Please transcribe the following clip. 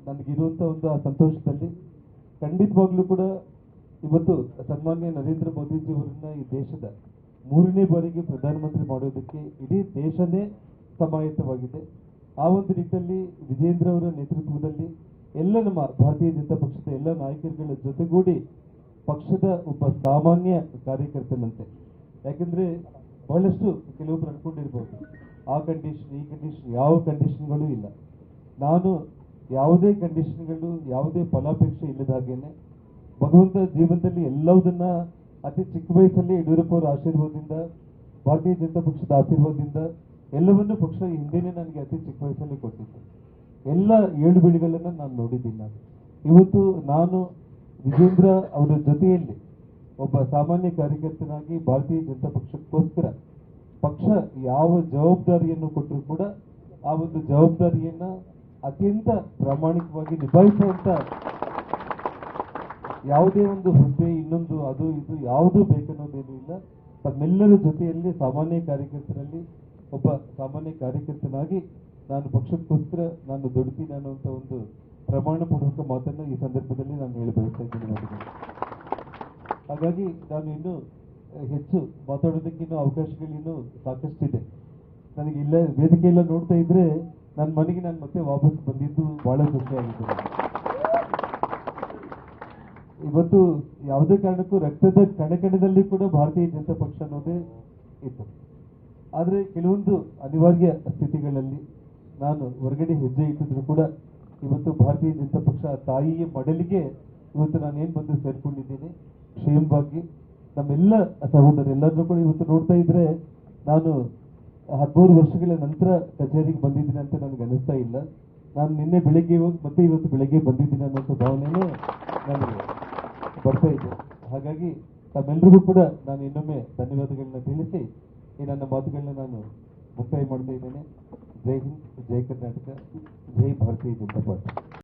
ನನಗಿರುವಂಥ ಒಂದು ಆ ಸಂತೋಷದಲ್ಲಿ ಖಂಡಿತವಾಗ್ಲೂ ಕೂಡ ಇವತ್ತು ಸನ್ಮಾನ್ಯ ನರೇಂದ್ರ ಮೋದಿಜಿ ಅವರನ್ನ ಈ ದೇಶದ 3ನೇ ಬಾರಿಗೆ ಪ್ರಧಾನಮಂತ್ರಿ ಮಾಡೋದಕ್ಕೆ ಇಡೀ ದೇಶನೇ ಸಮಾಯತ್ತವಾಗಿದೆ. ಆ ಒಂದು ನಿಟ್ಟಿನಲ್ಲಿ ವಿಜೇಂದ್ರ ಅವರ ನೇತೃತ್ವದಲ್ಲಿ ಎಲ್ಲ ನಮ್ಮ ಭಾರತೀಯ ಜನತಾ ಪಕ್ಷದ ಎಲ್ಲ ನಾಯಕರುಗಳ ಜೊತೆಗೂಡಿ ಪಕ್ಷದ ಒಬ್ಬ ಸಾಮಾನ್ಯ ಕಾರ್ಯಕರ್ತನಂತೆ, ಯಾಕಂದ್ರೆ ಬಹಳಷ್ಟು ಕೆಲವೊಬ್ರು ಅನ್ಕೊಂಡಿರ್ಬೋದು ಆ ಕಂಡೀಷನ್ ಈ ಕಂಡೀಷನ್, ಯಾವ ಕಂಡೀಷನ್ಗಳು ಇಲ್ಲ. ನಾನು ಯಾವುದೇ ಕಂಡೀಷನ್ಗಳು ಯಾವುದೇ ಫಲಾಪೇಕ್ಷೆ ಇಲ್ಲದ ಹಾಗೇನೆ ಭಗವಂತ ಜೀವನದಲ್ಲಿ ಎಲ್ಲವುದನ್ನ ಅತಿ ಚಿಕ್ಕ ವಯಸ್ಸಲ್ಲಿ ಯಡಿಯೂರಪ್ಪ ಅವರ ಆಶೀರ್ವಾದದಿಂದ, ಭಾರತೀಯ ಜನತಾ ಪಕ್ಷದ ಆಶೀರ್ವಾದದಿಂದ ಎಲ್ಲವನ್ನೂ ಪಕ್ಷ ಹಿಂದೆನೇ ನನಗೆ ಅತಿ ಚಿಕ್ಕ ವಯಸ್ಸಲ್ಲಿ ಕೊಟ್ಟಿತ್ತು. ಎಲ್ಲ ಏಳು ಬೀಳುಗಳನ್ನ ನಾನು ನೋಡಿದ್ದೀನಿ. ಇವತ್ತು ನಾನು ವಿಜೇಂದ್ರ ಅವರ ಜೊತೆಯಲ್ಲಿ ಒಬ್ಬ ಸಾಮಾನ್ಯ ಕಾರ್ಯಕರ್ತನಾಗಿ ಭಾರತೀಯ ಜನತಾ ಪಕ್ಷಕ್ಕೋಸ್ಕರ ಪಕ್ಷ ಯಾವ ಜವಾಬ್ದಾರಿಯನ್ನು ಕೊಟ್ಟರು ಕೂಡ ಆ ಒಂದು ಜವಾಬ್ದಾರಿಯನ್ನ ಅತ್ಯಂತ ಪ್ರಾಮಾಣಿಕವಾಗಿ ನಿಭಾಯಿಸುವಂತ, ಯಾವುದೇ ಒಂದು ಹುದ್ದೆ ಇನ್ನೊಂದು ಅದು ಇದು ಯಾವುದೂ ಬೇಕನ್ನೋದೇನು ಇಲ್ಲ. ತಮ್ಮೆಲ್ಲರ ಜೊತೆಯಲ್ಲಿ ಸಾಮಾನ್ಯ ಕಾರ್ಯಕರ್ತರಲ್ಲಿ ಒಬ್ಬ ಸಾಮಾನ್ಯ ಕಾರ್ಯಕರ್ತನಾಗಿ ನಾನು ಪಕ್ಷಕ್ಕೋಸ್ಕರ ನಾನು ದುಡಿತೀನಿ ಅನ್ನುವಂಥ ಒಂದು ಪ್ರಮಾಣ ಪೂರ್ವಕ ಮಾತನ್ನ ಈ ಸಂದರ್ಭದಲ್ಲಿ ನಾನು ಹೇಳಿ ಬಯಸ್ತಾ ಇದ್ದೀನಿ. ಹಾಗಾಗಿ ನಾನು ಇನ್ನೂ ಹೆಚ್ಚು ಮಾತಾಡೋದಕ್ಕೆ ಇನ್ನೂ ಅವಕಾಶಗಳಿನ್ನೂ ಸಾಕಷ್ಟಿದೆ. ನನಗೆ ಇಲ್ಲ ವೇದಿಕೆಯೆಲ್ಲ ನೋಡ್ತಾ ಇದ್ರೆ ನನ್ನ ಮನೆಗೆ ನಾನು ಮತ್ತೆ ವಾಪಸ್ ಬಂದಿದ್ದು ಬಹಳ ಖುಷಿಯಾಗಿದೆ. ಇವತ್ತು ಯಾವುದೇ ಕಾರಣಕ್ಕೂ ರಕ್ತದ ಕಣಕಣದಲ್ಲಿ ಕೂಡ ಭಾರತೀಯ ಜನತಾ ಪಕ್ಷ ಅನ್ನೋದೇ ಇತ್ತು. ಆದರೆ ಕೆಲವೊಂದು ಅನಿವಾರ್ಯ ಸ್ಥಿತಿಗಳಲ್ಲಿ ನಾನು ಹೊರಗಡೆ ಹೆಜ್ಜೆ ಇಟ್ಟಿದ್ರು ಕೂಡ ಇವತ್ತು ಭಾರತೀಯ ಜನತಾ ಪಕ್ಷ ತಾಯಿಯ ಮಡಲಿಗೆ ಇವತ್ತು ನಾನೇನು ಬಂದು ಸೇರ್ಕೊಂಡಿದ್ದೀನಿ. ಕ್ಷೇಮವಾಗಿ ನಮ್ಮೆಲ್ಲ ಸಹೋದರೆಲ್ಲರನ್ನೂ ಕೂಡ ಇವತ್ತು ನೋಡ್ತಾ ಇದ್ರೆ ನಾನು 13 ವರ್ಷಗಳ ನಂತರ ಕಚೇರಿಗೆ ಬಂದಿದ್ದೀನಿ ಅಂತ ನನಗೆ ಅನಿಸ್ತಾ ಇಲ್ಲ. ನಾನು ನಿನ್ನೆ ಬೆಳಗ್ಗೆ ಹೋಗಿ ಮತ್ತೆ ಇವತ್ತು ಬೆಳಗ್ಗೆ ಬಂದಿದ್ದೀನಿ ಅನ್ನೋಂಥ ಭಾವನೆಯೇ ನನಗೆ ಬರ್ತಾ ಇದೆ. ಹಾಗಾಗಿ ತಮ್ಮೆಲ್ಲರಿಗೂ ಕೂಡ ನಾನು ಇನ್ನೊಮ್ಮೆ ಧನ್ಯವಾದಗಳನ್ನ ತಿಳಿಸಿ ಈ ನನ್ನ ಮಾತುಗಳನ್ನ ನಾನು ಮುಕ್ತಾಯ ಮಾಡ್ತಾ ಇದ್ದೇನೆ. ಜೈ ಹಿಂದ್, ಜೈ ಕರ್ನಾಟಕ, ಜೈ ಭಾರತೀಯ ಜನತಾ ಪಾರ್ಟಿ.